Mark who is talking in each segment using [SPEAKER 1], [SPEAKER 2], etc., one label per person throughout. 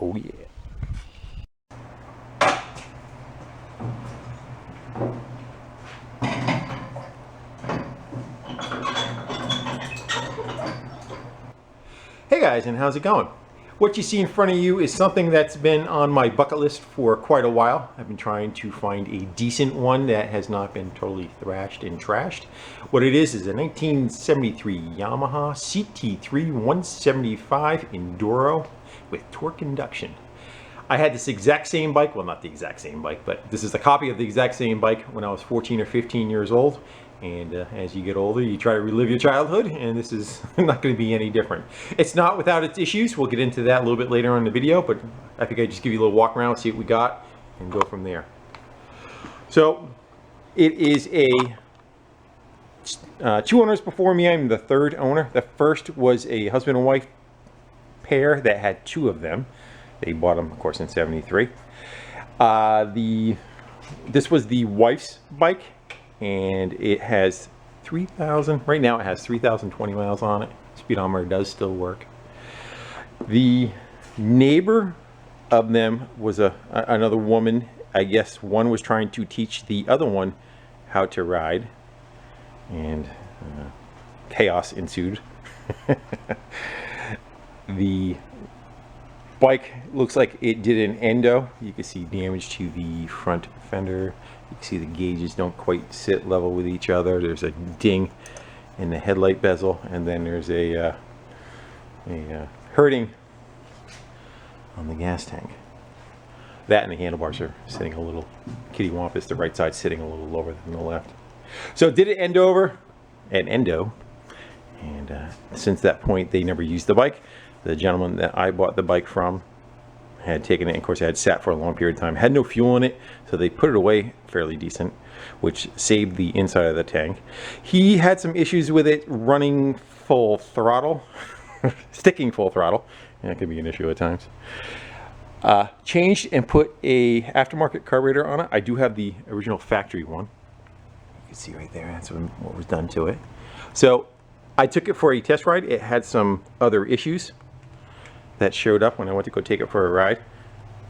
[SPEAKER 1] Oh yeah. Hey guys, and how's it going? What you see in front of you is something that's been on my bucket list for quite a while. I've been trying to find a decent one that has not been totally thrashed and trashed. What it is a 1973 Yamaha CT3 175 Enduro with torque induction. I had this exact same bike, well not the exact same bike, but this is a copy of the exact same bike when I was 14 or 15 years old. And as you get older, you try to relive your childhood, and this is not going to be any different. It's not without its issues. We'll get into that a little bit later on in the video, but I think I'd just give you a little walk around, see what we got, and go from there. So, it is two owners before me. I'm the third owner. The first was a husband and wife pair that had two of them. They bought them, of course, in '73. This was the wife's bike, and it has 3,000, right now it has 3,020 miles on it. Speedometer does still work. The neighbor of them was another woman. I guess one was trying to teach the other one how to ride, and chaos ensued. The bike looks like it did an endo. You can see damage to the front fender. You can see the gauges don't quite sit level with each other. There's a ding in the headlight bezel, and then there's a hurting on the gas tank. That and the handlebars are sitting a little kittywampus. The right side sitting a little lower than the left. So did it end over an endo, and since that point they never used the bike. The gentleman that I bought the bike from had taken it, and of course it had sat for a long period of time, had no fuel in it, so they put it away fairly decent, which saved the inside of the tank. He had some issues with it running full throttle, sticking full throttle, and that could be an issue at times. Changed and put a aftermarket carburetor on it. I do have the original factory one. You can see right there, that's what was done to it. So I took it for a test ride. It had some other issues that showed up when I went to go take it for a ride,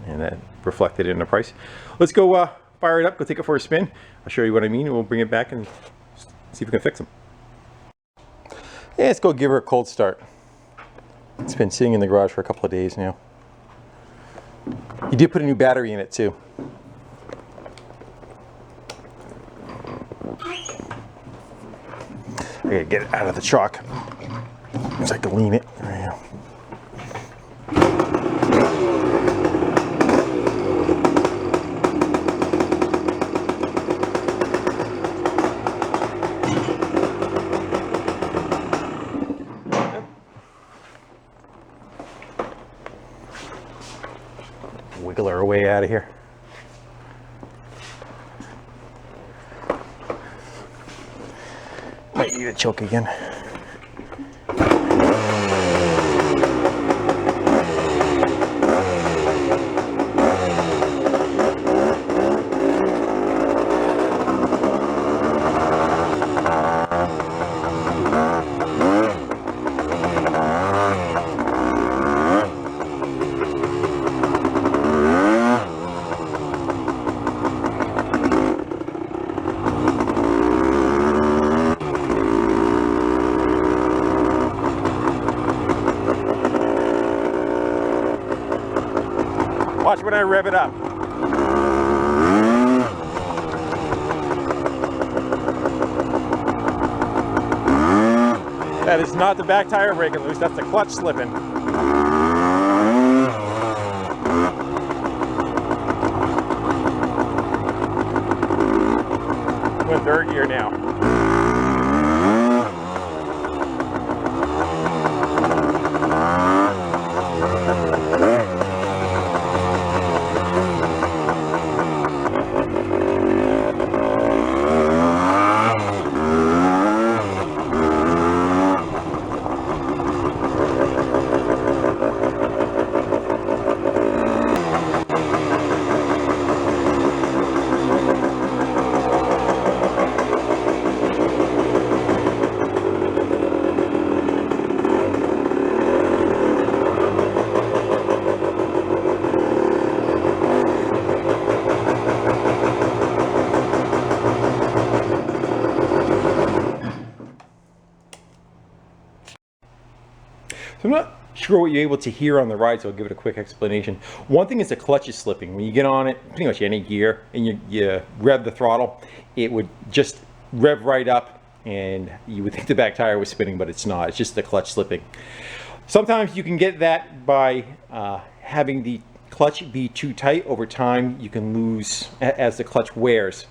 [SPEAKER 1] and that reflected in the price. Let's go fire it up, go take it for a spin. I'll show you what I mean, and we'll bring it back and see if we can fix them. Yeah, let's go give her a cold start. It's been sitting in the garage for a couple of days now. You did put a new battery in it too. I gotta get it out of the chalk. Looks like I can lean it. There we go. Wiggle our way out of here. Might need a choke again. Watch when I rev it up. That is not the back tire breaking loose, that's the clutch slipping. We're in third gear now. So I'm not sure what you're able to hear on the ride, so I'll give it a quick explanation. One thing is the clutch is slipping. When you get on it, pretty much any gear, and you rev the throttle, it would just rev right up, and you would think the back tire was spinning, but it's not. It's just the clutch slipping. Sometimes you can get that by having the clutch be too tight. Over time, you can lose, as the clutch wears,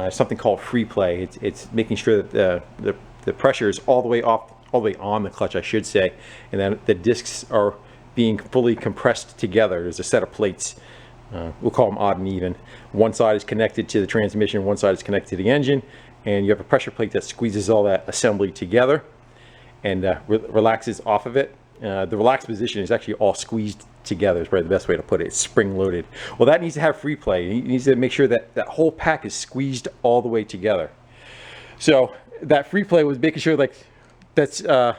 [SPEAKER 1] something called free play. It's making sure that the pressure is all the way off, all the way on the clutch, I should say, and then the discs are being fully compressed together. There's a set of plates, we'll call them odd and even. One side is connected to the transmission, one side is connected to the engine, and you have a pressure plate that squeezes all that assembly together and relaxes off of it. The relaxed position is actually all squeezed together, is probably the best way to put it. It's spring loaded. Well, that needs to have free play. It needs to make sure that that whole pack is squeezed all the way together. So that free play was making sure like that's the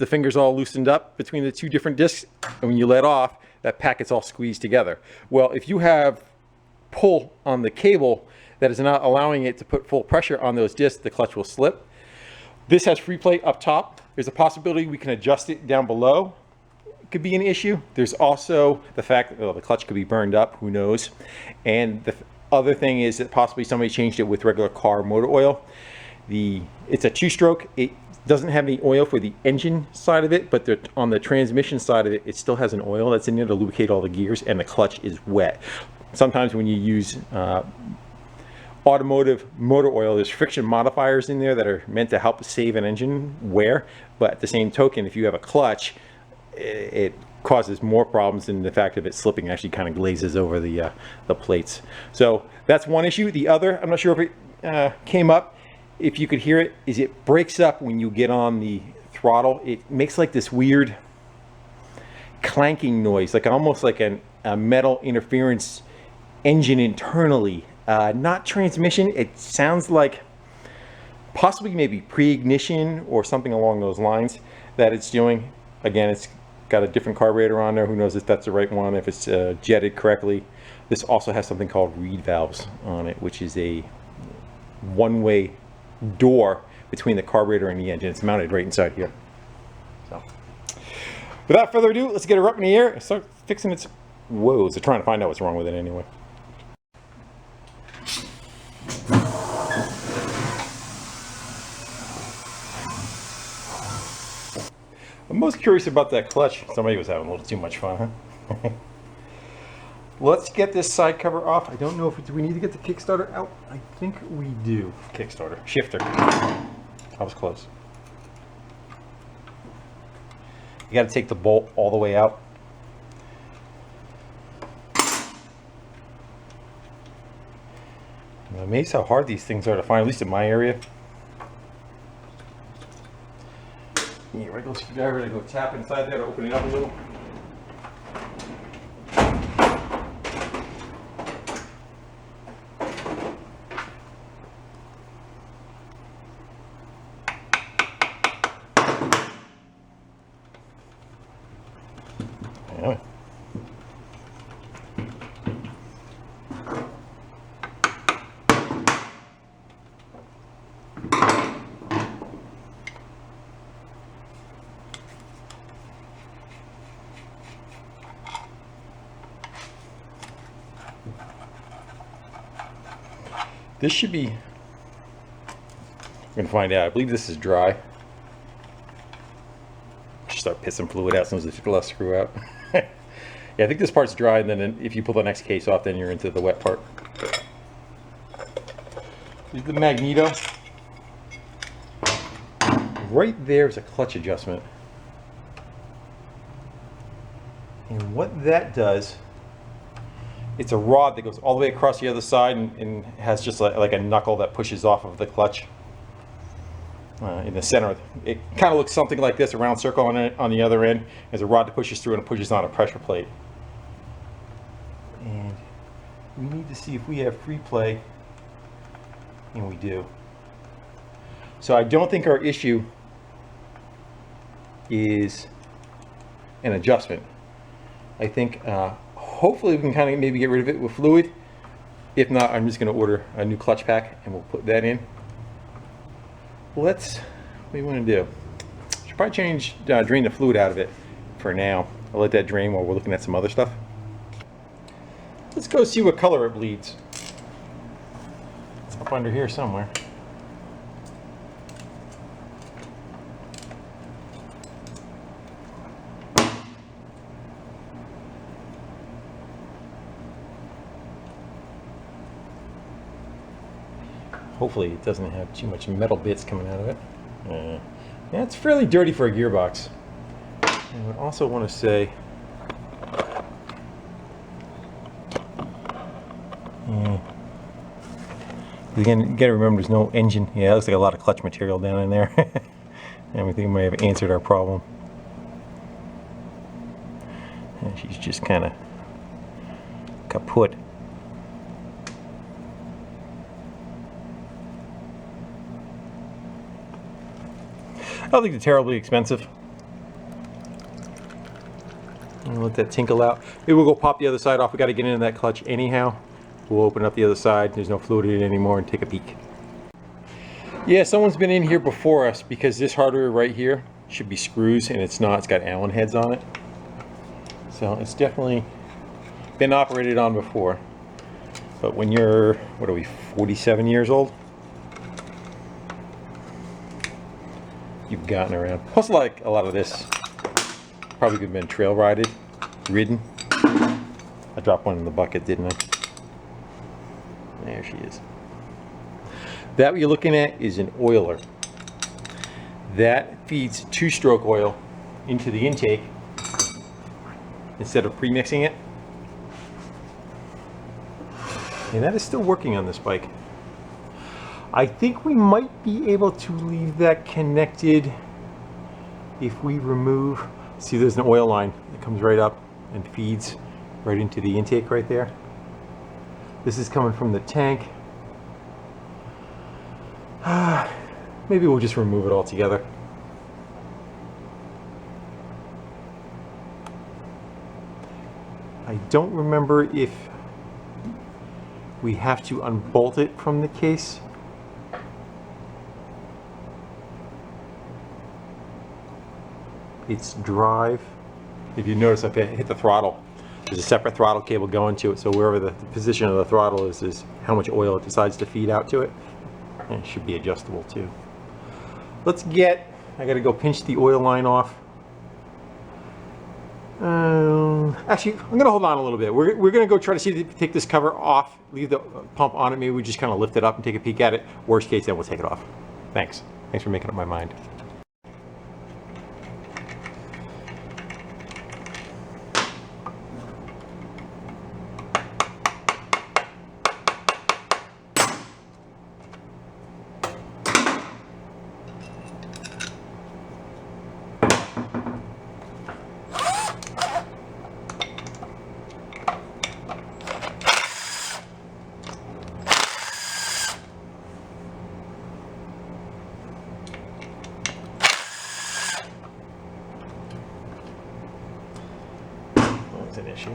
[SPEAKER 1] fingers all loosened up between the two different discs, and when you let off, that pack gets all squeezed together. Well, if you have pull on the cable that is not allowing it to put full pressure on those discs, the clutch will slip. This has free play up top. There's a possibility we can adjust it down below. It could be an issue. There's also the fact that the clutch could be burned up, who knows. And the other thing is that possibly somebody changed it with regular car motor oil. It's a two-stroke. It doesn't have any oil for the engine side of it, but on the transmission side of it, it still has an oil that's in there to lubricate all the gears, and the clutch is wet. Sometimes when you use automotive motor oil, there's friction modifiers in there that are meant to help save an engine wear, but at the same token, if you have a clutch, it causes more problems than the fact of it slipping. It actually kind of glazes over the plates. So that's one issue. The other, I'm not sure if it came up, if you could hear it, is it breaks up when you get on the throttle. It makes like this weird clanking noise, like almost like a metal interference engine internally. Not transmission. It sounds like possibly maybe pre-ignition or something along those lines that it's doing. Again, it's got a different carburetor on there. Who knows if that's the right one, if it's jetted correctly. This also has something called reed valves on it, which is a one-way door between the carburetor and the engine. It's mounted right inside here. So, without further ado, let's get it up in the air and start fixing its woes. Or trying to find out what's wrong with it anyway. I'm most curious about that clutch. Somebody was having a little too much fun, huh? Let's get this side cover off. I don't know if do we need to get the Kickstarter out. I think we do. Kickstarter. Shifter. I was close. You got to take the bolt all the way out. I'm amazed how hard these things are to find, at least in my area. Yeah, regular screwdriver to go tap inside there to open it up a little. Yeah. This should be, I'm going to find out. I believe this is dry. Should start pissing fluid out as soon as the left screw out. Yeah, I think this part's dry, and then if you pull the next case off, then you're into the wet part. Here's the magneto. Right there is a clutch adjustment. And what that does, it's a rod that goes all the way across the other side and has just like a knuckle that pushes off of the clutch in the center. It kind of looks something like this, a round circle on the other end. There's a rod that pushes through and it pushes on a pressure plate. And we need to see if we have free play, and we do. So I don't think our issue is an adjustment. I think hopefully we can kind of maybe get rid of it with fluid. If not, I'm just going to order a new clutch pack and we'll put that in. What do you want to do? Should probably change, drain the fluid out of it for now. I'll let that drain while we're looking at some other stuff. Let's go see what color it bleeds. It's up under here somewhere. Hopefully it doesn't have too much metal bits coming out of it. Yeah, it's fairly dirty for a gearbox. I would also want to say, again, you gotta remember there's no engine. Yeah, it looks like a lot of clutch material down in there. And we think we may have answered our problem. And she's just kind of kaput. I don't think they're terribly expensive. I'll let that tinkle out. Maybe we'll go pop the other side off. We got to get into that clutch anyhow. We'll open up the other side. There's no fluid in it anymore and take a peek. Yeah, someone's been in here before us because this hardware right here should be screws and it's not. It's got Allen heads on it. So it's definitely been operated on before. But when you're, what are we, 47 years old? You've gotten around. Plus, like a lot of this probably could have been trail ridden. I dropped one in the bucket, didn't I? There she is. That what you're looking at is an oiler. That feeds two-stroke oil into the intake instead of pre-mixing it. And that is still working on this bike. I think we might be able to leave that connected if we remove, see there's an oil line that comes right up and feeds right into the intake right there. This is coming from the tank. Maybe we'll just remove it altogether. I don't remember if we have to unbolt it from the case. Its drive. If you notice, if I hit the throttle, there's a separate throttle cable going to it, so wherever the position of the throttle is how much oil it decides to feed out to it. And it should be adjustable too. Let's get, I gotta go pinch the oil line off. Actually, I'm gonna hold on a little bit. We're gonna go try to see if take this cover off, leave the pump on it, maybe we just kind of lift it up and take a peek at it. Worst case, then we'll take it off. Thanks for making up my mind. An issue.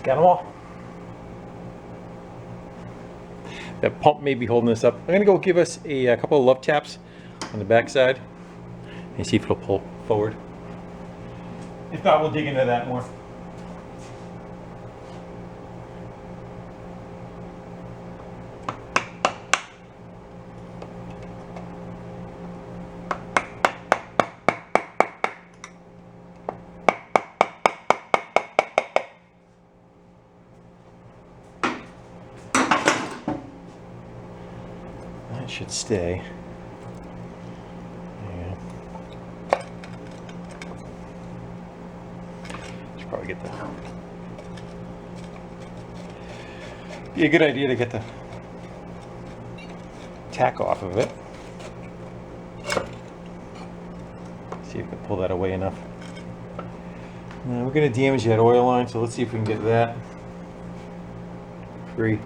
[SPEAKER 1] Got them all. That pump may be holding this up. I'm gonna go give us a couple of love taps on the back side and see if it'll pull forward. If not, we'll dig into that more. It should stay. Yeah. Should probably get the. Be a good idea to get the tack off of it. See if we can pull that away enough. Now we're going to damage that oil line, so let's see if we can get that free.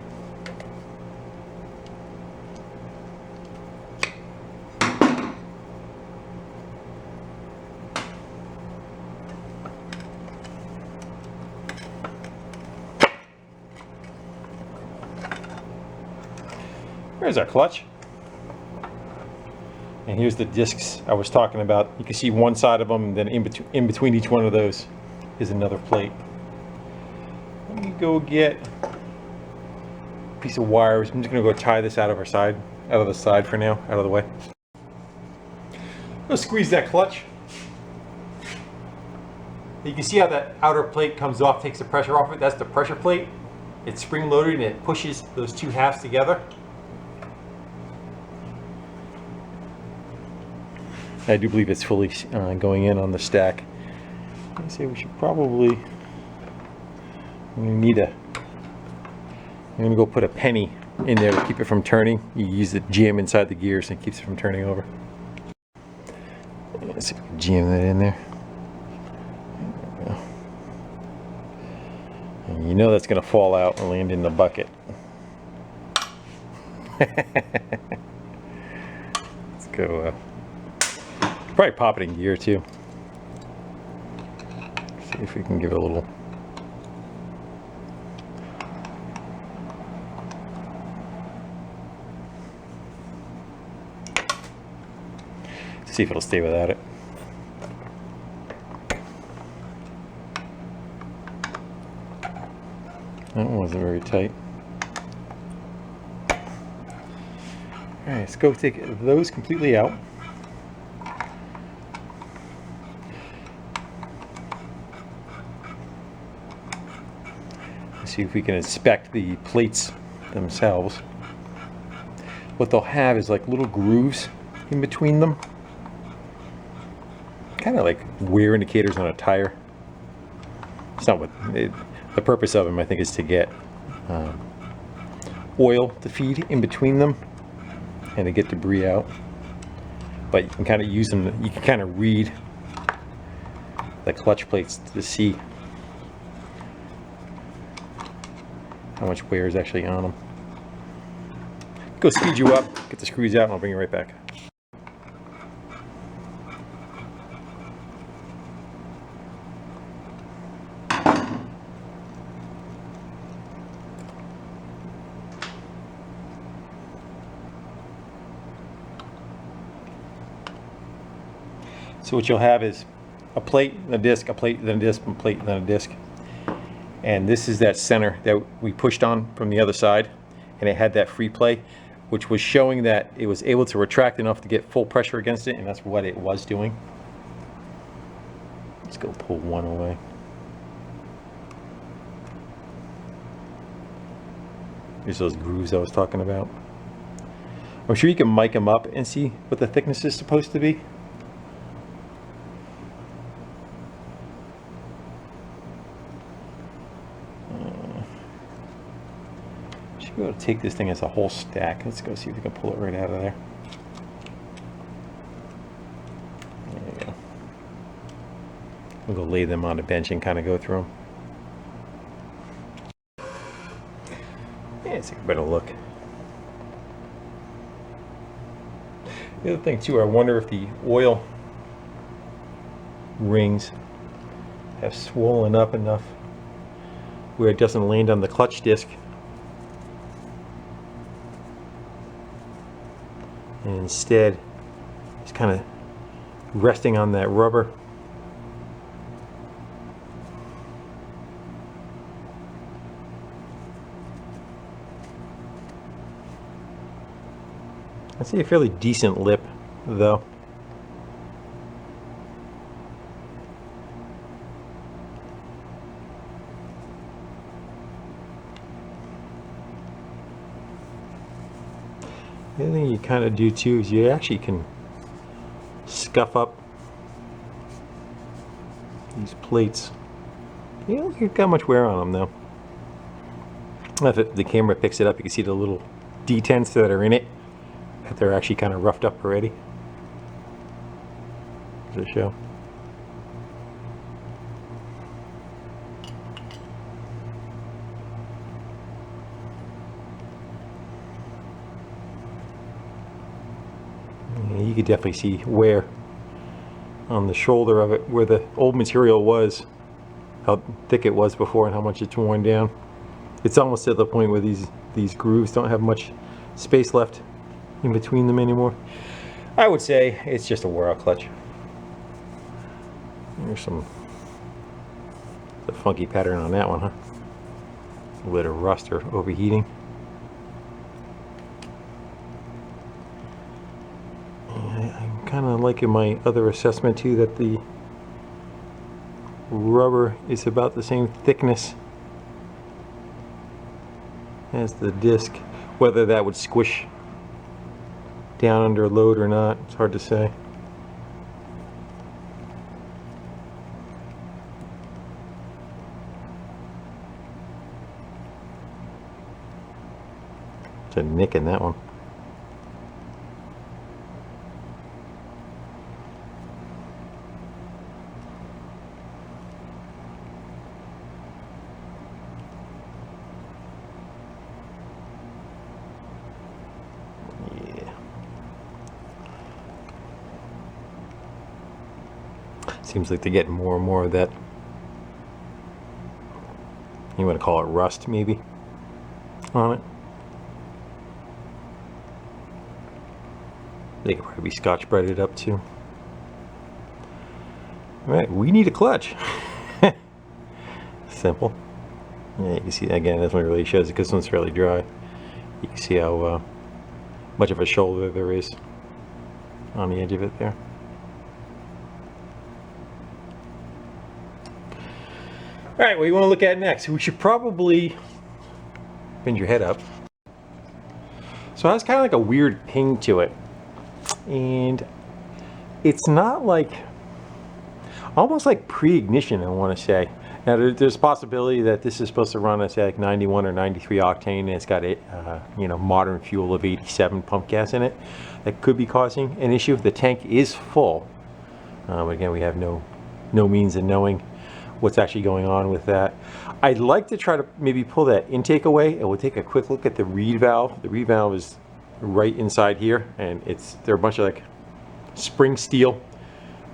[SPEAKER 1] Here's our clutch. And here's the discs I was talking about. You can see one side of them, and then in between each one of those is another plate. Let me go get a piece of wires. I'm just going to go tie this out of the side for now, out of the way. Go squeeze that clutch. You can see how that outer plate comes off, takes the pressure off it. That's the pressure plate. It's spring loaded and it pushes those two halves together. I do believe it's fully going in on the stack. I say we should probably. I'm gonna go put a penny in there to keep it from turning. You use the jam inside the gears and it keeps it from turning over. Let's see if we can jam that in there. There we go. And you know that's gonna fall out and land in the bucket. Let's go. Probably pop it in gear too. See if we can give it a little. See if it'll stay without it. That one wasn't very tight. Alright, let's go take those completely out. See if we can inspect the plates themselves. What they'll have is like little grooves in between them, kind of like wear indicators on a tire. It's not what the purpose of them, I think, is to get oil to feed in between them and to get debris out. But you can kind of use them. You can kind of read the clutch plates to see how much wear is actually on them. Go speed you up, get the screws out, and I'll bring you right back. So what you'll have is a plate, a disc, a plate, then a disc, a plate, then a disc. And this is that center that we pushed on from the other side, and it had that free play, which was showing that it was able to retract enough to get full pressure against it, and that's what it was doing. Let's go pull one away. Here's those grooves I was talking about. I'm sure you can mic them up and see what the thickness is supposed to be. We're going to take this thing as a whole stack. Let's go see if we can pull it right out of there. There you go. We'll go lay them on a bench and kind of go through them. Yeah, let's take a better look. The other thing too, I wonder if the oil rings have swollen up enough where it doesn't land on the clutch disc. And instead, it's kind of resting on that rubber. I see a fairly decent lip, though. The other thing you kind of do too is you actually can scuff up these plates. You don't get that much wear on them though. If the camera picks it up, you can see the little detents that are in it, that they're actually kind of roughed up already. Does it show? Yeah, you could definitely see wear on the shoulder of it, where the old material was, how thick it was before and how much it's worn down. It's almost to the point where these grooves don't have much space left in between them anymore. I would say it's just a wore out clutch. There's the funky pattern on that one, huh? A little bit of rust or overheating. I'm kind of liking my other assessment too, that the rubber is about the same thickness as the disc. Whether that would squish down under load or not, it's hard to say. It's a nick in that one. Seems like they're getting more and more of that, you want to call it rust maybe, on it. They could probably be scotch brighted up too. Alright, we need a clutch. Simple. Yeah, you can see again, this one really shows it because this one's fairly dry. You can see how much of a shoulder there is on the edge of it there. Alright, what do you want to look at next? We should probably bend your head up. So it has kind of like a weird ping to it. And it's not like, almost like pre-ignition, I want to say. Now there's a possibility that this is supposed to run at say like 91 or 93 octane, and it's got a modern fuel of 87 pump gas in it. That could be causing an issue. The tank is full. Again, we have no means of knowing what's actually going on with that. I'd like to try to maybe pull that intake away, and we'll take a quick look at the reed valve. The reed valve is right inside here, and they're a bunch of like spring steel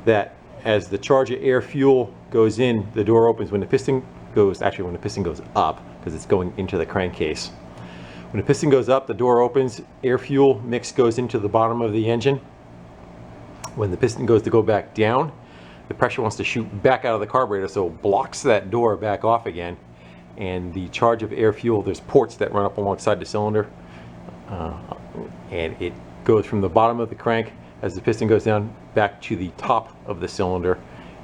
[SPEAKER 1] that as the charge of air fuel goes in, the door opens. When the piston goes, actually when the piston goes up, because it's going into the crankcase. When the piston goes up, the door opens, air fuel mix goes into the bottom of the engine. When the piston goes to go back down, the pressure wants to shoot back out of the carburetor, so it blocks that door back off again. And the charge of air fuel, there's ports that run up alongside the cylinder, and it goes from the bottom of the crank as the piston goes down back to the top of the cylinder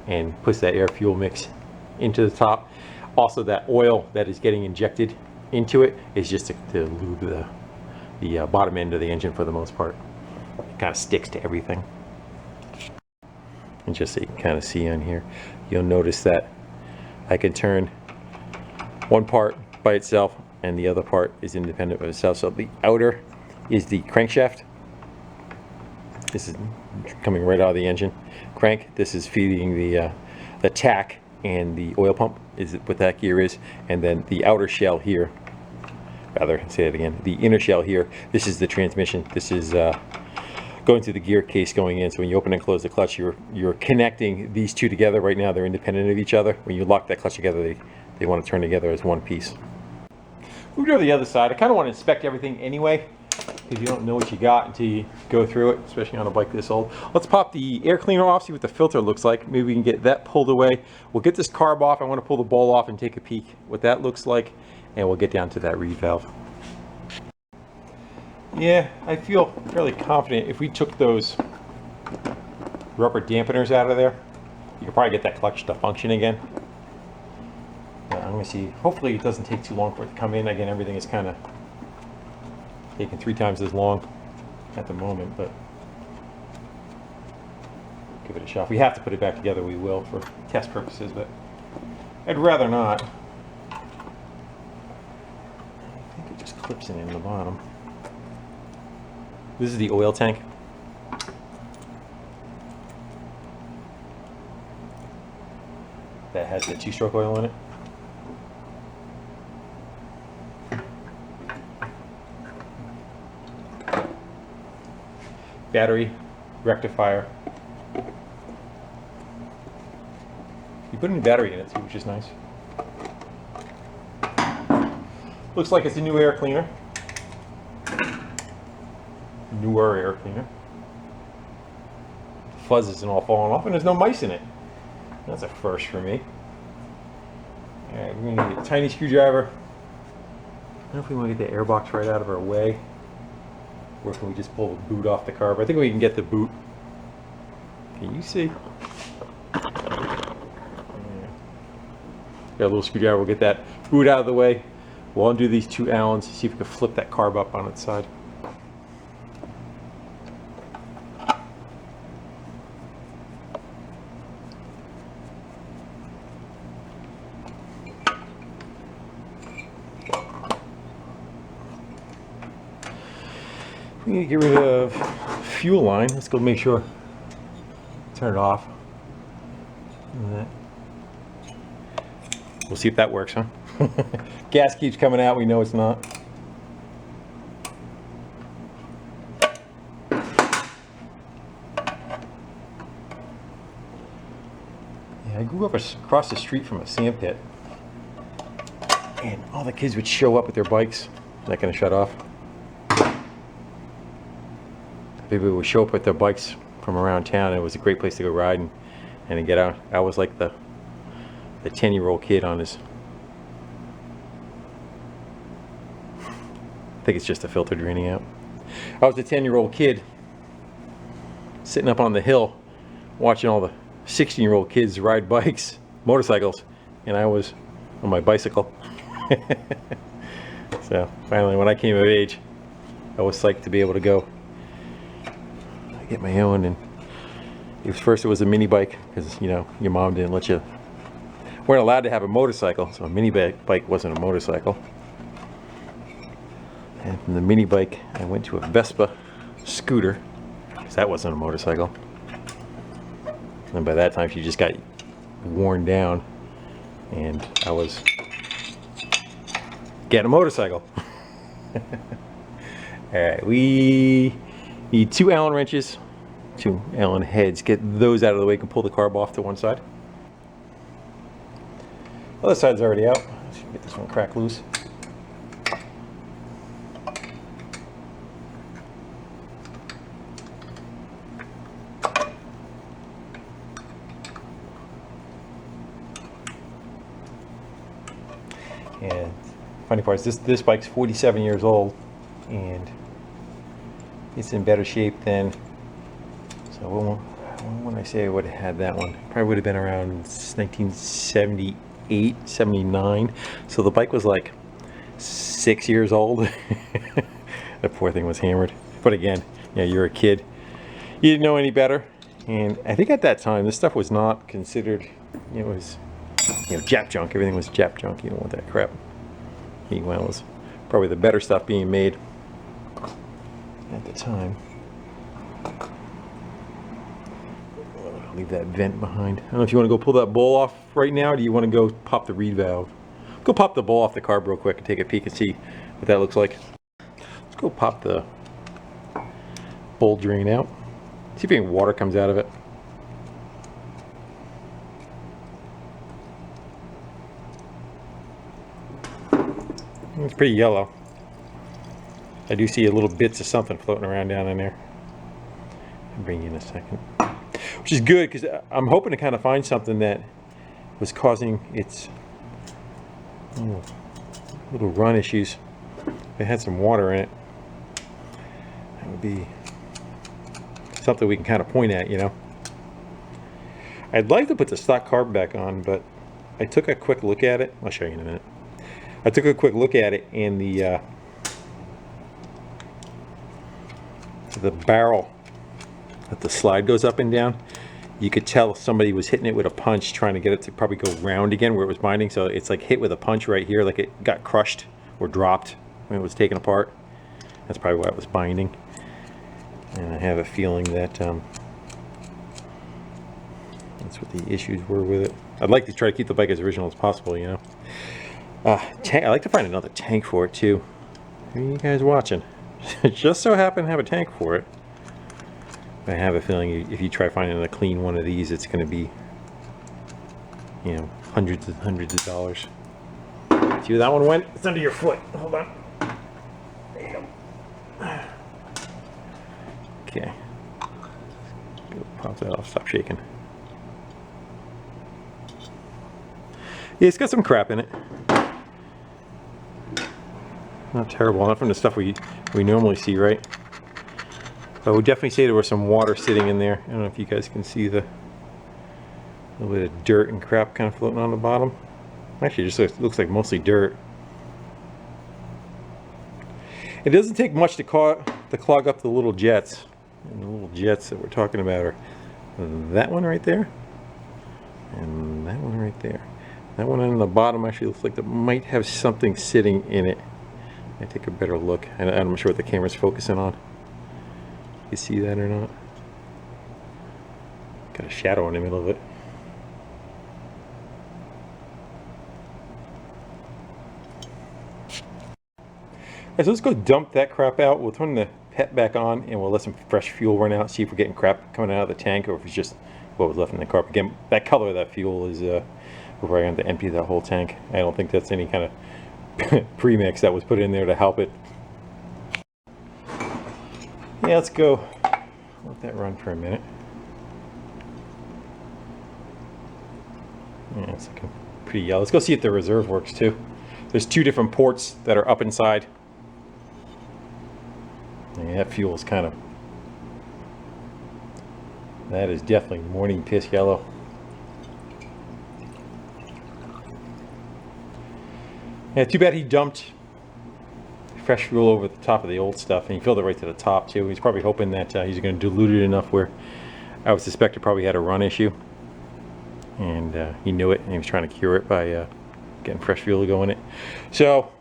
[SPEAKER 1] and puts that air fuel mix into the top. Also, that oil that is getting injected into it is just to lube the bottom end of the engine for the most part. It kind of sticks to everything. And just so you can kind of see on here, you'll notice that I can turn one part by itself and the other part is independent of itself. So the outer is the crankshaft. This is coming right out of the engine crank. This is feeding the tack, and the oil pump is what that gear is. And then the outer shell here, rather say it again, the inner shell here, this is the transmission. This is going through the gear case going in. So when you open and close the clutch, you're connecting these two together. Right now they're independent of each other. When you lock that clutch together, they want to turn together as one piece. We'll go to the other side. I kind of want to inspect everything anyway, because you don't know what you got until you go through it, especially on a bike this old. Let's pop the air cleaner off, see what the filter looks like. Maybe we can get that pulled away. We'll get this carb off. I want to pull the bowl off and take a peek what that looks like, and we'll get down to that reed valve. Yeah, I feel fairly confident if we took those rubber dampeners out of there, you could probably get that clutch to function again. I'm going to see, hopefully it doesn't take too long for it to come in. Again, everything is kind of taking 3 times as long. at the moment, but give it a shot. If we have to put it back together, we will for test purposes, but I'd rather not. I think it just clips in the bottom. This is the oil tank. That has the 2-stroke oil in it. Battery, rectifier. You put a new battery in it too, which is nice. Looks like it's a new air cleaner. Newer air cleaner. The fuzz isn't all falling off, and there's no mice in it. That's a first for me. Alright, we're gonna need a tiny screwdriver. I don't know if we want to get the air box right out of our way, or can we just pull the boot off the carb? I think we can get the boot. Can you see? Got a little screwdriver. We'll get that boot out of the way. We'll undo these 2 Allens, see if we can flip that carb up on its side. We need to get rid of fuel line. Let's go make sure. Turn it off. We'll see if that works, huh? Gas keeps coming out. We know it's not. Yeah, I grew up across the street from a sand pit, and all the kids would show up with their bikes. Not gonna shut off. People would show up with their bikes from around town, and it was a great place to go ride and to get out. I was like the 10-year-old kid on his. I think it's just a filter draining out. I was the 10-year-old kid sitting up on the hill watching all the 16-year-old kids ride bikes, motorcycles, and I was on my bicycle. So finally, when I came of age, I was psyched to be able to go get my own. And first it was a mini bike, because you know your mom didn't let you, weren't allowed to have a motorcycle, so a mini bike wasn't a motorcycle. And from the mini bike I went to a Vespa scooter, because that wasn't a motorcycle. And by that time she just got worn down, and I was getting a motorcycle. Alright, we need 2 Allen wrenches, 2 Allen heads. Get those out of the way. You can pull the carb off to one side. Other side's already out. Let's get this one cracked loose. And funny part is this bike's 47 years old, and it's in better shape than, so when I say I would have had that one, probably would have been around 1978, 79. So the bike was like 6 years old. The poor thing was hammered. But again, yeah, you're a kid. You didn't know any better. And I think at that time, this stuff was not considered, it was, Jap junk. Everything was Jap junk. You don't want that crap. Meanwhile, it was probably the better stuff being made at the time. I'll leave that vent behind. I don't know if you want to go pull that bowl off right now, or do you want to go pop the reed valve? Go pop the bowl off the carb real quick and take a peek and see what that looks like. Let's go pop the bowl drain out. See if any water comes out of it. It's pretty yellow. I do see a little bits of something floating around down in there. I'll bring you in a second. Which is good, because I'm hoping to kind of find something that was causing its little run issues. If it had some water in it, that would be something we can kind of point at, I'd like to put the stock carb back on, but I took a quick look at it. I'll show you in a minute. I took a quick look at it, and the the barrel that the slide goes up and down, you could tell somebody was hitting it with a punch, trying to get it to probably go round again where it was binding. So it's like hit with a punch right here, like it got crushed or dropped when it was taken apart. That's probably why it was binding. And I have a feeling that that's what the issues were with it. I'd like to try to keep the bike as original as possible, you know. I like to find another tank for it too. Who are you guys watching? Just so happen to have a tank for it. I have a feeling if you try finding a clean one of these, it's going to be, you know, hundreds and hundreds of dollars. See where that one went? It's under your foot. Hold on. There you go. Okay. Pop that off. Stop shaking. Yeah, it's got some crap in it. Not terrible. Not from the stuff we normally see, right? I would definitely say there was some water sitting in there. I don't know if you guys can see the little bit of dirt and crap kind of floating on the bottom. Actually, it just looks like mostly dirt. It doesn't take much to clog up the little jets. And the little jets that we're talking about are that one right there and that one right there. That one on the bottom actually looks like it might have something sitting in it. I take a better look. I'm not sure what the camera's focusing on. You see that or not? Got a shadow in the middle of it. Right, so let's go dump that crap out. We'll turn the pet back on and we'll let some fresh fuel run out, see if we're getting crap coming out of the tank or if it's just what was left in the car. Again, that color of that fuel is we're probably going to empty that whole tank. I don't think that's any kind of premix that was put in there to help it. Yeah, let's go let that run for a minute. Yeah, it's looking pretty yellow. Let's go see if the reserve works too. There's two different ports that are up inside. Yeah, that fuel is kind of, that is definitely morning piss yellow. Yeah, too bad he dumped fresh fuel over the top of the old stuff, and he filled it right to the top too. He's probably hoping that he's going to dilute it enough where I would suspect it probably had a run issue, and he knew it, and he was trying to cure it by getting fresh fuel to go in it. So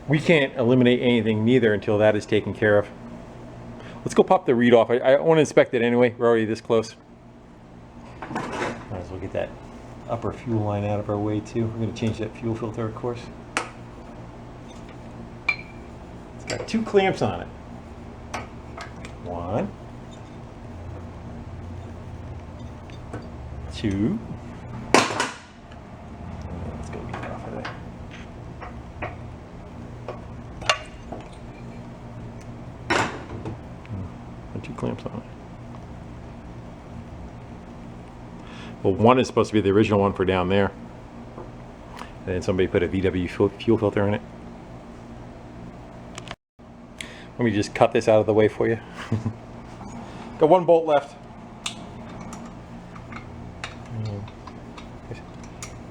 [SPEAKER 1] we can't eliminate anything neither until that is taken care of. Let's go pop the reed off. I want to inspect it anyway. We're already this close. Might as well get that upper fuel line out of our way too. We're going to change that fuel filter, of course. It's got two clamps on it. One, two. Let's go get it off of there. Two clamps on it. Well, one is supposed to be the original one for down there, and then somebody put a VW fuel filter in it. Let me just cut this out of the way for you. Got one bolt left.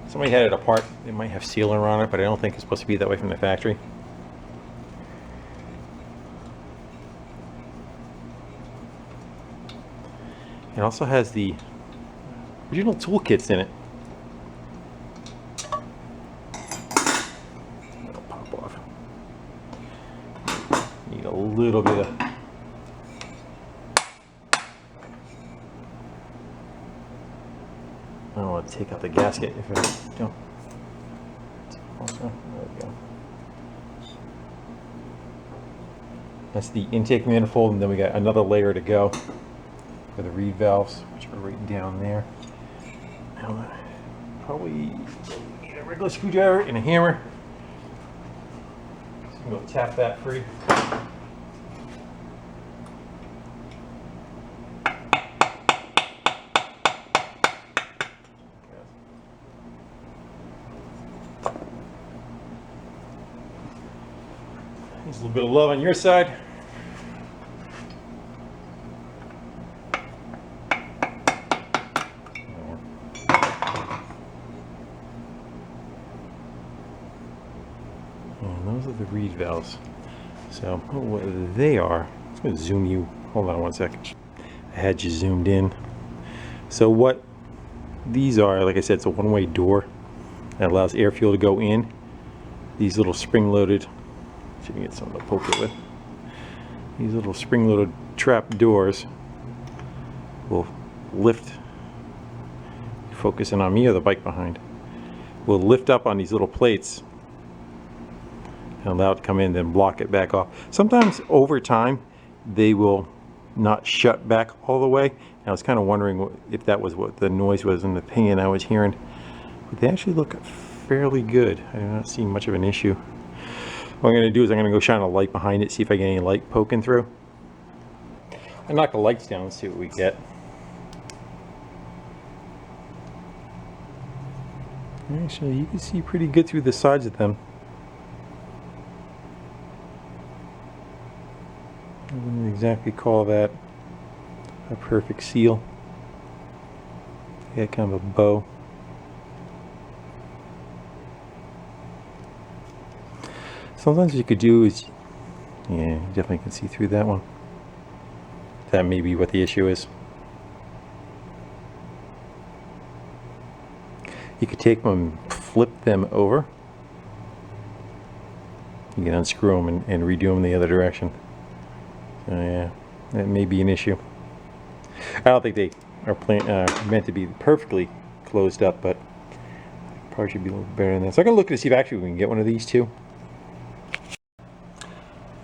[SPEAKER 1] Somebody had it apart. It might have sealer on it, but I don't think it's supposed to be that way from the factory. It also has the original toolkits in it. That'll pop off. Need a little bit of. I don't want to take out the gasket if I don't. There we go. That's the intake manifold, and then we got another layer to go for the reed valves, which are right down there. Now, probably need a regular screwdriver and a hammer. So I'm going to tap that free. Needs a little bit of love on your side. And those are the reed valves. So what they are, I'm going to zoom you. Hold on one second. I had you zoomed in. So what these are, like I said, it's a one-way door that allows air fuel to go in. These little spring-loaded, see if you can get something to poke it with. These little spring-loaded trap doors will lift, focusing on me or the bike behind, will lift up on these little plates and allow it to come in, then block it back off. Sometimes over time they will not shut back all the way. And I was kind of wondering if that was what the noise was in the ping I was hearing. But they actually look fairly good. I'm not seeing much of an issue. What I'm going to do is I'm going to go shine a light behind it, see if I get any light poking through. I knock the lights down and see what we get. Actually, you can see pretty good through the sides of them. I wouldn't exactly call that a perfect seal. Got kind of a bow. Sometimes what you could do is, yeah, you definitely can see through that one. That may be what the issue is. You could take them and flip them over. You can unscrew them and redo them the other direction. So yeah, that may be an issue. I don't think they are meant to be perfectly closed up, but probably should be a little better than that. So I'm going to look to see if actually we can get one of these too.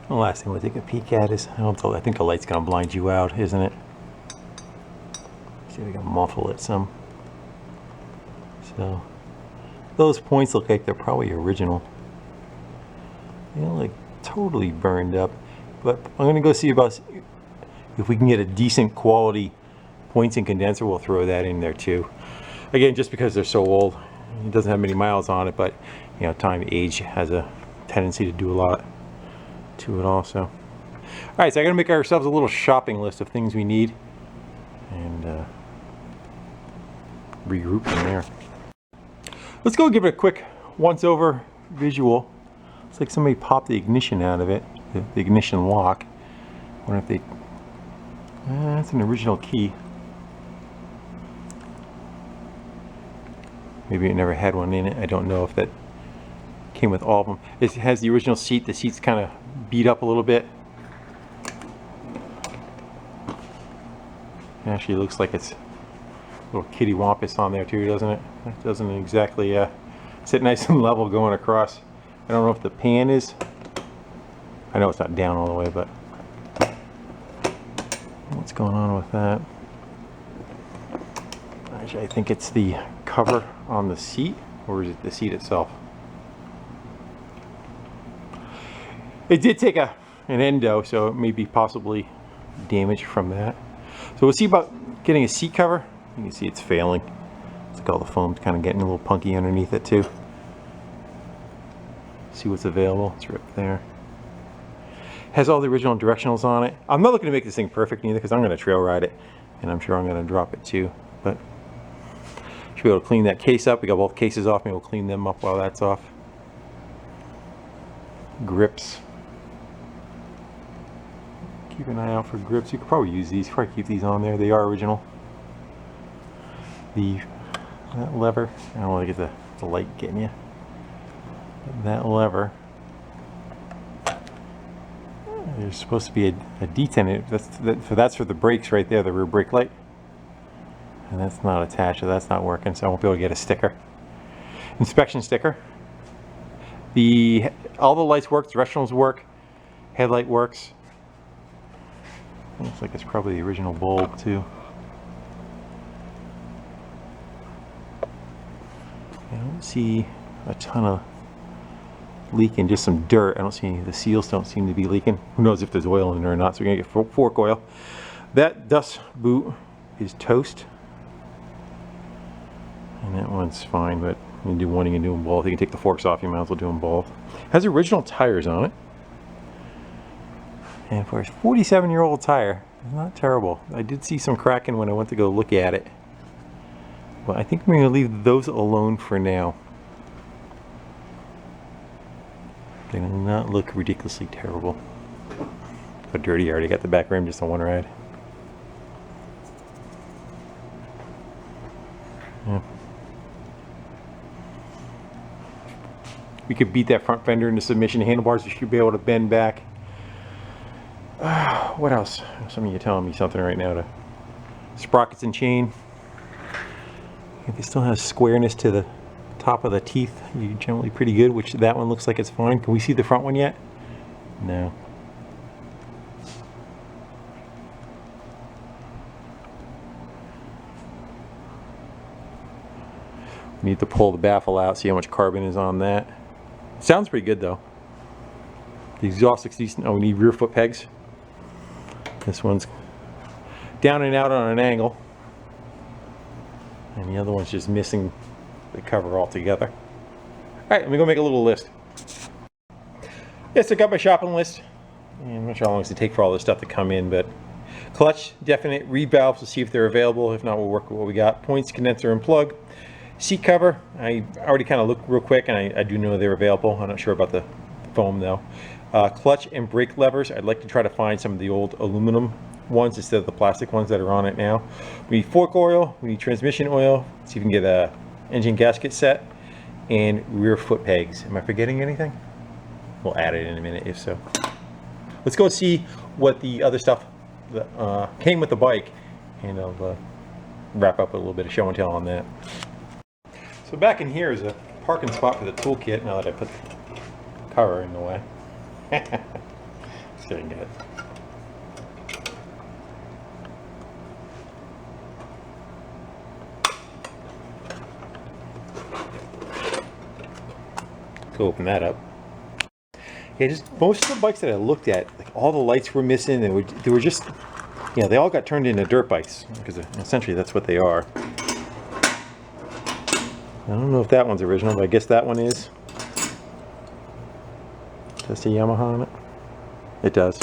[SPEAKER 1] The last thing we'll take a peek at is, I think the light's going to blind you out, isn't it? See if we can muffle it some. So those points look like they're probably original. They don't look totally burned up, but I'm going to go see about if we can get a decent quality points and condenser. We'll throw that in there too. Again, just because they're so old, it doesn't have many miles on it, but you know, age has a tendency to do a lot to it also. All right, so I'm gonna make ourselves a little shopping list of things we need and regroup from there. Let's go give it a quick once over visual. It's like somebody popped the ignition out of it, the ignition lock. I wonder if they, that's an original key. Maybe it never had one in it. I don't know if that came with all of them. It has the original seat. The seat's kind of beat up a little bit. It actually looks like it's a little kitty wampus on there too, doesn't it? It doesn't exactly sit nice and level going across. I don't know if the pan is. I know it's not down all the way, but what's going on with that? Actually, I think it's the cover on the seat, or is it the seat itself? It did take an endo, so it may be possibly damaged from that. So we'll see about getting a seat cover. You can see it's failing. It's like all the foam's kind of getting a little punky underneath it too. See what's available. It's right there. Has all the original directionals on it. I'm not looking to make this thing perfect either, because I'm going to trail ride it, and I'm sure I'm going to drop it too. But should be able to clean that case up. We got both cases off. Maybe we'll clean them up while that's off. Grips. Keep an eye out for grips. You could probably use these. Probably keep these on there. They are original. That lever. I don't want to get the light getting you. That lever. There's supposed to be a detent in it. That's for the brakes right there, the rear brake light. And that's not attached, so that's not working, so I won't be able to get a sticker. Inspection sticker. All the lights work, directionals work, headlight works. Looks like it's probably the original bulb too. I don't see a ton of leaking, just some dirt. I don't see any, the seals don't seem to be leaking. Who knows if there's oil in there or not, so we're gonna get fork oil. That dust boot is toast. And that one's fine, but you can do one, you can do them both. You can take the forks off, you might as well do them both. Has original tires on it. And for a 47-year-old tire, it's not terrible. I did see some cracking when I went to go look at it. But I think we're going to leave those alone for now. They do not look ridiculously terrible. how dirty I already got the back rim just on one ride. Yeah. We could beat that front fender into submission. Handlebars, you should be able to bend back. What else? Some of you telling me something right now. To sprockets and chain. If it still has squareness to the top of the teeth, you're generally pretty good, which that one looks like it's fine. Can we see the front one yet? No. We need to pull the baffle out, see how much carbon is on that. Sounds pretty good though. The exhaust looks decent. Oh, we need rear foot pegs. This one's down and out on an angle. And the other one's just missing the cover altogether. Alright, let me go make a little list. Yes, I got my shopping list. And I'm not sure how long it's going to take for all this stuff to come in, but clutch, definite, reed valves, we'll see if they're available. If not, we'll work with what we got. Points, condenser, and plug. Seat cover, I already kind of looked real quick, and I do know they're available. I'm not sure about the foam though. Clutch and brake levers, I'd like to try to find some of the old aluminum ones instead of the plastic ones that are on it now. We need fork oil, we need transmission oil, see if we can get a engine gasket set, and rear foot pegs. Am I forgetting anything? We'll add it in a minute if so. Let's go see what the other stuff that came with the bike, and I'll wrap up with a little bit of show and tell on that. So back in here is a parking spot for the toolkit now that I put the cover in the way. Sitting good. Go open that up. Yeah, just most of the bikes that I looked at, like all the lights were missing. They were just, you know, they all got turned into dirt bikes because essentially that's what they are. I don't know if that one's original, but I guess that one is. Does the Yamaha on it? It does.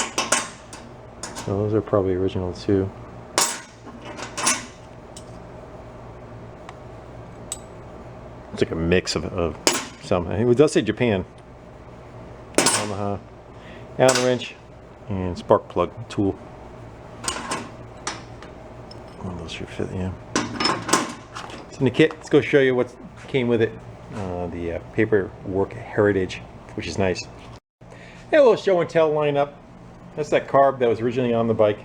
[SPEAKER 1] So those are probably original too. It's like a mix of something. It does say Japan. Yamaha, Allen wrench, and spark plug tool. One of those should fit, yeah. So in the kit, let's go show you what came with it. The paperwork heritage, which is nice. And a little show and tell lineup. That's that carb that was originally on the bike.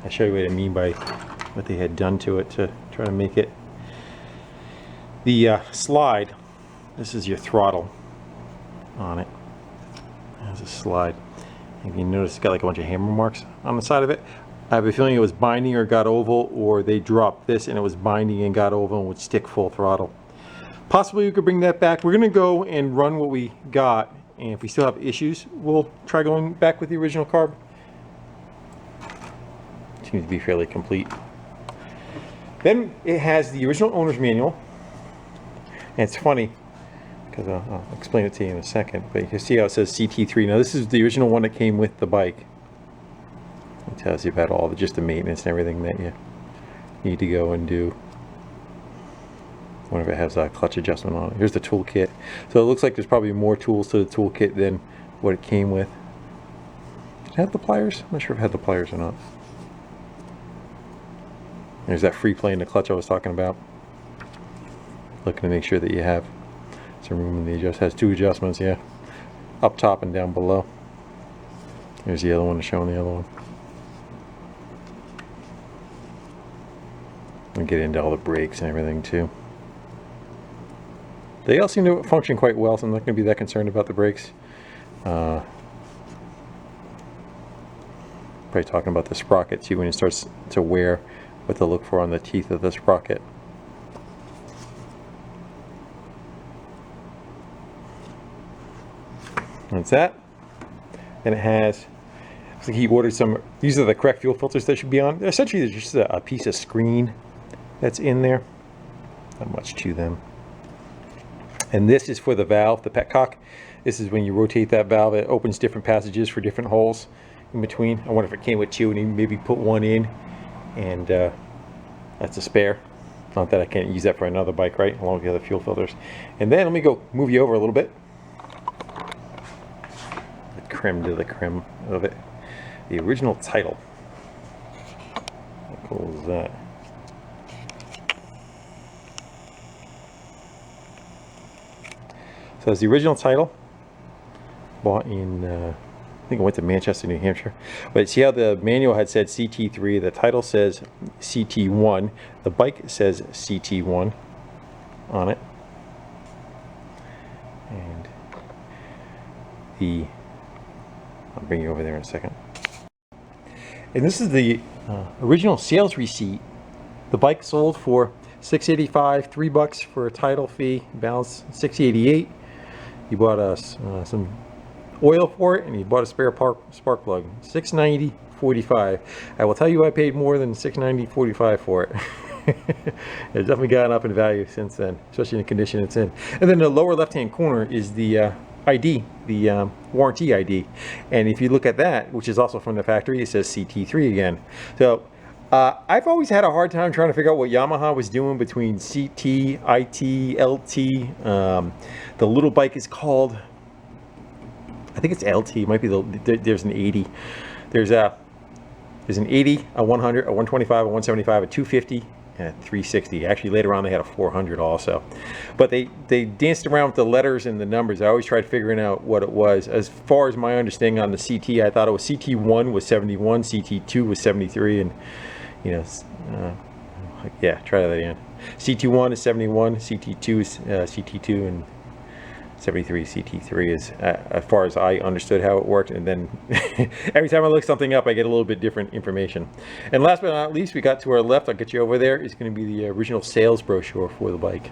[SPEAKER 1] I'll show you what I mean by what they had done to it to try to make it. The slide, this is your throttle on it. There's a slide. And you notice it's got like a bunch of hammer marks on the side of it. I have a feeling it was binding or got oval, or they dropped this and it was binding and got oval and would stick full throttle. Possibly we could bring that back. We're going to go and run what we got, and if we still have issues, we'll try going back with the original carb. Seems to be fairly complete. Then it has the original owner's manual, and it's funny because I'll explain it to you in a second, but you can see how it says CT3. Now this is the original one that came with the bike. It tells you about all the just the maintenance and everything that you need to go and do. I wonder if it has a clutch adjustment on it. Here's the toolkit. So it looks like there's probably more tools to the toolkit than what it came with. Did it have the pliers? I'm not sure if it had the pliers or not. There's that free play in the clutch I was talking about. Looking to make sure that you have some room in the adjust. Has two adjustments, yeah. Up top and down below. Here's the other one showing the other one. We'll get into all the brakes and everything too. They all seem to function quite well, so I'm not going to be that concerned about the brakes. Probably talking about the sprocket too when it starts to wear, what to look for on the teeth of the sprocket. That's that. And it has, looks like he ordered some, these are the correct fuel filters that should be on. Essentially there's just a piece of screen that's in there. Not much to them. And this is for the valve, the petcock. This is when you rotate that valve, it opens different passages for different holes in between. I wonder if it came with two and he maybe put one in, and that's a spare. Not that I can't use that for another bike, right? Along with the other fuel filters. And then let me go move you over a little bit. The creme de la creme of it. the original title. How cool is that? So it's the original title. Bought in, I think I went to Manchester, New Hampshire. But see how the manual had said CT3, the title says CT1, the bike says CT1 on it. And I'll bring you over there in a second. And this is the original sales receipt. The bike sold for $685, $3 for a title fee, balance $688. You bought us some oil for it, and you bought a spare spark plug. $690.45. I will tell you, I paid more than $690.45 for it. It's definitely gotten up in value since then, especially in the condition it's in. And then the lower left-hand corner is the ID, the warranty ID. And if you look at that, which is also from the factory, it says CT3 again. So I've always had a hard time trying to figure out what Yamaha was doing between CT, IT, LT. The little bike is called, I think it's LT. It might be there's an 80. There's an 80, a 100, a 125, a 175, a 250, and a 360. Actually, later on they had a 400 also. But they danced around with the letters and the numbers. I always tried figuring out what it was. As far as my understanding on the CT, I thought it was CT1 was 71, CT2 was 73, and yeah, try that again. CT1 is 71, CT2 is CT2, and 73 CT3 is as far as I understood how it worked. And then every time I look something up, I get a little bit different information. And last but not least, we got to our left, I'll get you over there, is going to be the original sales brochure for the bike.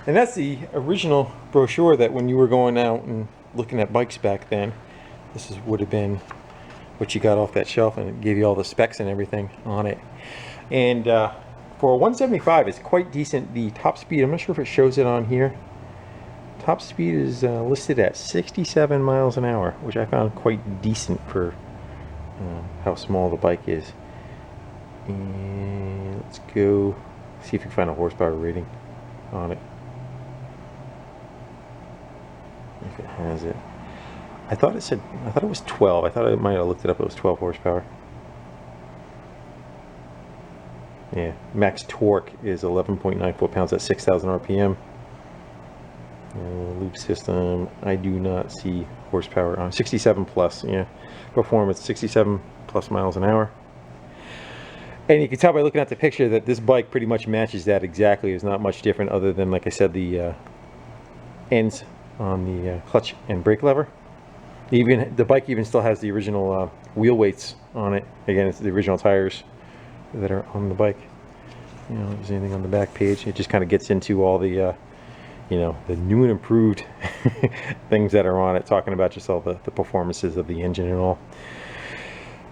[SPEAKER 1] And that's the original brochure that when you were going out and looking at bikes back then, this would have been what you got off that shelf, and it gave you all the specs and everything on it. And for a 175, it's quite decent. The top speed, I'm not sure if it shows it on here. Top speed is listed at 67 miles an hour, which I found quite decent for how small the bike is. And let's go see if we can find a horsepower rating on it. If it has it. I thought it was 12. I thought I might have looked it up. It was 12 horsepower. Yeah, max torque is 11.9 foot-pounds at 6,000 RPM. Loop system, I do not see horsepower on 67 plus. Yeah, performance 67 plus miles an hour. And you can tell by looking at the picture that this bike pretty much matches that exactly. It's not much different other than, like I said, the ends on the clutch and brake lever. Even the bike even still has the original wheel weights on it. Again, it's the original tires that are on the bike. You know, if there's anything on the back page, it just kind of gets into all the you know, the new and improved things that are on it, talking about just all the performances of the engine and all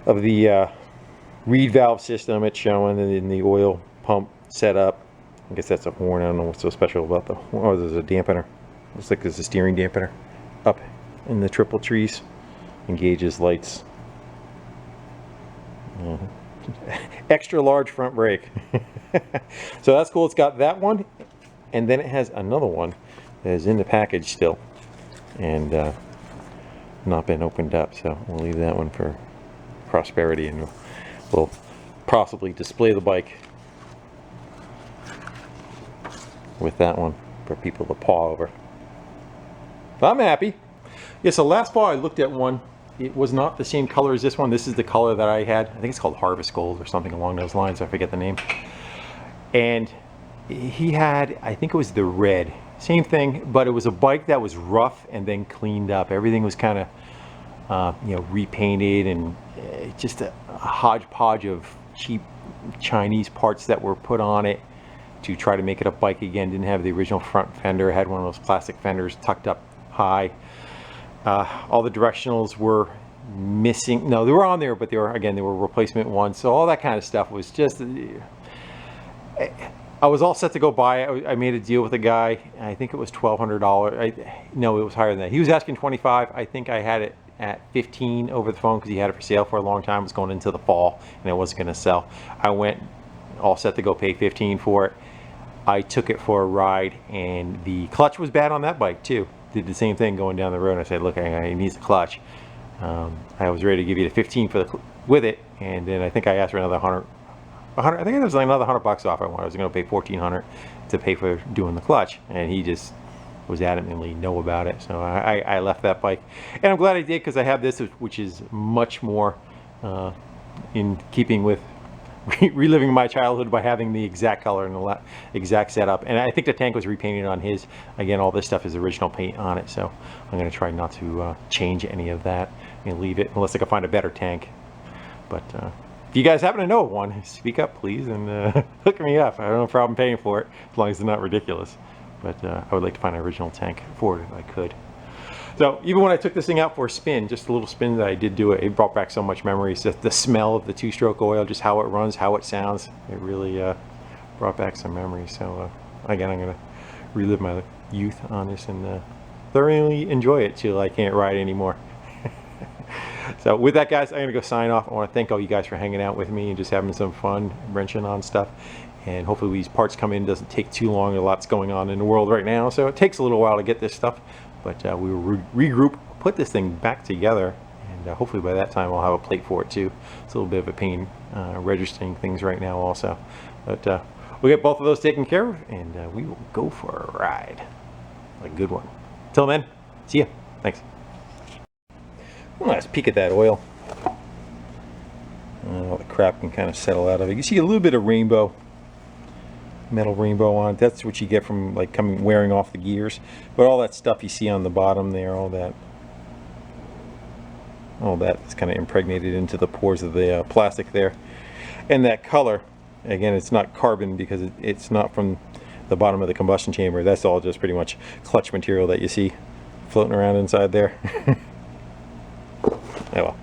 [SPEAKER 1] of the reed valve system it's showing, and then the oil pump setup. I guess that's a horn. I don't know what's so special about the horn. Oh, there's a dampener. Looks like there's a steering dampener up in the triple trees. Engages lights. Extra large front brake. So that's cool. It's got that one, and then it has another one that is in the package still and not been opened up. So we'll leave that one for prosperity, and we'll possibly display the bike with that one for people to paw over. But I'm happy. Yeah, so last fall I looked at one. It was not the same color as this one. This is the color that I had. I think it's called Harvest Gold or something along those lines. I forget the name. And he had, I think it was the red. Same thing, but it was a bike that was rough and then cleaned up. Everything was kind of, you know, repainted, and just a hodgepodge of cheap Chinese parts that were put on it to try to make it a bike again. Didn't have the original front fender. It had one of those plastic fenders tucked up high. All the directionals were missing. No, they were on there, but they were replacement ones. So all that kind of stuff was just, I was all set to go buy it. I made a deal with a guy. I think it was $1,200. No, it was higher than that. He was asking $25. I think I had it at $15 over the phone because he had it for sale for a long time. It was going into the fall and it wasn't going to sell. I went all set to go pay $15 for it. I took it for a ride, and the clutch was bad on that bike too. Did the same thing going down the road. I said, look, he needs a clutch. I was ready to give you the 15 for the with it, and then I think I asked for another 100. I think it was like another $100 off. I was going to pay $1,400 to pay for doing the clutch, and he just was adamantly no about it. So I left that bike, and I'm glad I did, because I have this, which is much more in keeping with reliving my childhood by having the exact color and the exact setup. And I think the tank was repainted on his. Again, all this stuff is original paint on it, so I'm going to try not to change any of that and leave it unless I can find a better tank. But if you guys happen to know of one, speak up please, and hook me up. I don't have a problem paying for it as long as it's not ridiculous. But I would like to find an original tank for it if I could. So even when I took this thing out for a spin, just a little spin that I did do it, it brought back so much memories. Just the smell of the two-stroke oil, just how it runs, how it sounds. It really brought back some memories. So again, I'm going to relive my youth on this and thoroughly enjoy it till I can't ride anymore. So with that, guys, I'm going to go sign off. I want to thank all you guys for hanging out with me and just having some fun wrenching on stuff. And hopefully these parts come in, doesn't take too long. A lot's going on in the world right now, so it takes a little while to get this stuff. But we will regroup, put this thing back together, and hopefully by that time I'll have a plate for it too. It's a little bit of a pain registering things right now also. But we'll get both of those taken care of, and we will go for a ride. A good one. Till then, see ya. Thanks. One last peek at that oil. All the crap can kind of settle out of it. You see a little bit of rainbow, metal rainbow on it. That's what you get from like wearing off the gears. But all that stuff you see on the bottom there, all that is kind of impregnated into the pores of the plastic there. And that color, again, it's not carbon because it's not from the bottom of the combustion chamber. That's all just pretty much clutch material that you see floating around inside there. Oh well.